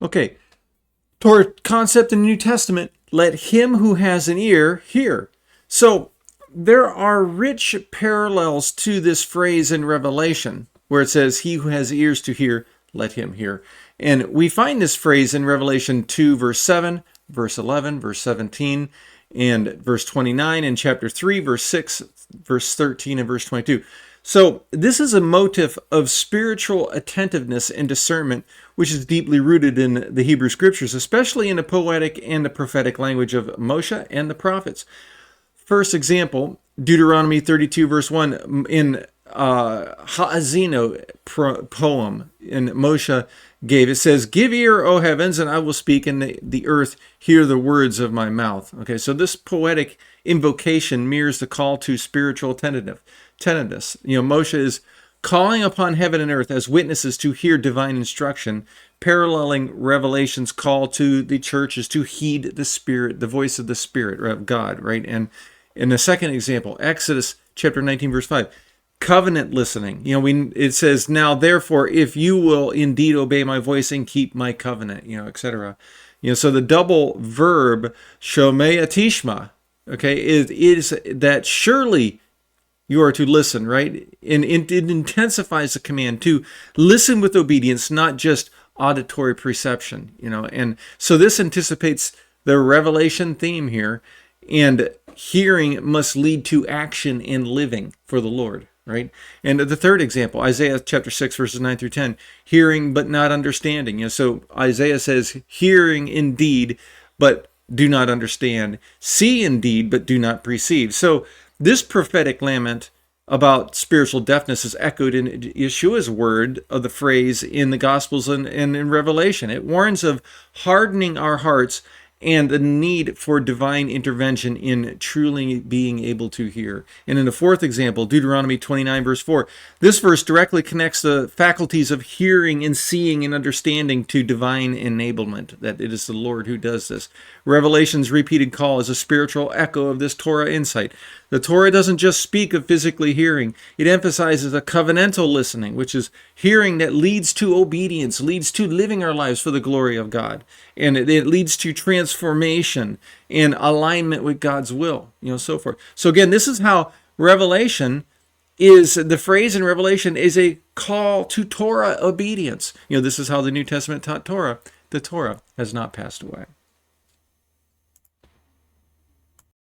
Okay, Torah concept in the New Testament, let him who has an ear hear. So there are rich parallels to this phrase in Revelation, where it says, he who has ears to hear, let him hear. And we find this phrase in Revelation 2, verse 7, verse 11, verse 17, and verse 29, and chapter 3, verse 6, verse 13, and verse 22. So this is a motif of spiritual attentiveness and discernment, which is deeply rooted in the Hebrew Scriptures, especially in the poetic and the prophetic language of Moshe and the prophets. First example, Deuteronomy 32, verse 1, in Ha'azino poem, and Moshe gave, it says, give ear, O heavens, and I will speak, and the earth hear the words of my mouth. Okay, so this poetic invocation mirrors the call to spiritual attentiveness. Moshe is calling upon heaven and earth as witnesses to hear divine instruction, paralleling Revelation's call to the churches to heed the Spirit, the voice of the Spirit of God, right? And in the second example, Exodus chapter 19, verse 5, covenant listening. It says, now therefore, if you will indeed obey my voice and keep my covenant, etc. So the double verb, shomei atishma, okay, is that surely you are to listen, right? And it intensifies the command to listen with obedience, not just auditory perception, And so this anticipates the revelation theme here, and hearing must lead to action and living for the Lord, right? And the third example, Isaiah chapter 6, verses 9 through 10, hearing but not understanding. So Isaiah says, hearing indeed, but do not understand. See indeed, but do not perceive. So this prophetic lament about spiritual deafness is echoed in Yeshua's word of the phrase in the Gospels and in Revelation. It warns of hardening our hearts and the need for divine intervention in truly being able to hear. And in the fourth example, Deuteronomy 29, verse 4, this verse directly connects the faculties of hearing and seeing and understanding to divine enablement, that it is the Lord who does this. Revelation's repeated call is a spiritual echo of this Torah insight. The Torah doesn't just speak of physically hearing. It emphasizes a covenantal listening, which is hearing that leads to obedience, leads to living our lives for the glory of God. And it leads to transformation and alignment with God's will, so forth. So again, this is how Revelation is, the phrase in Revelation is a call to Torah obedience. This is how the New Testament taught Torah. The Torah has not passed away.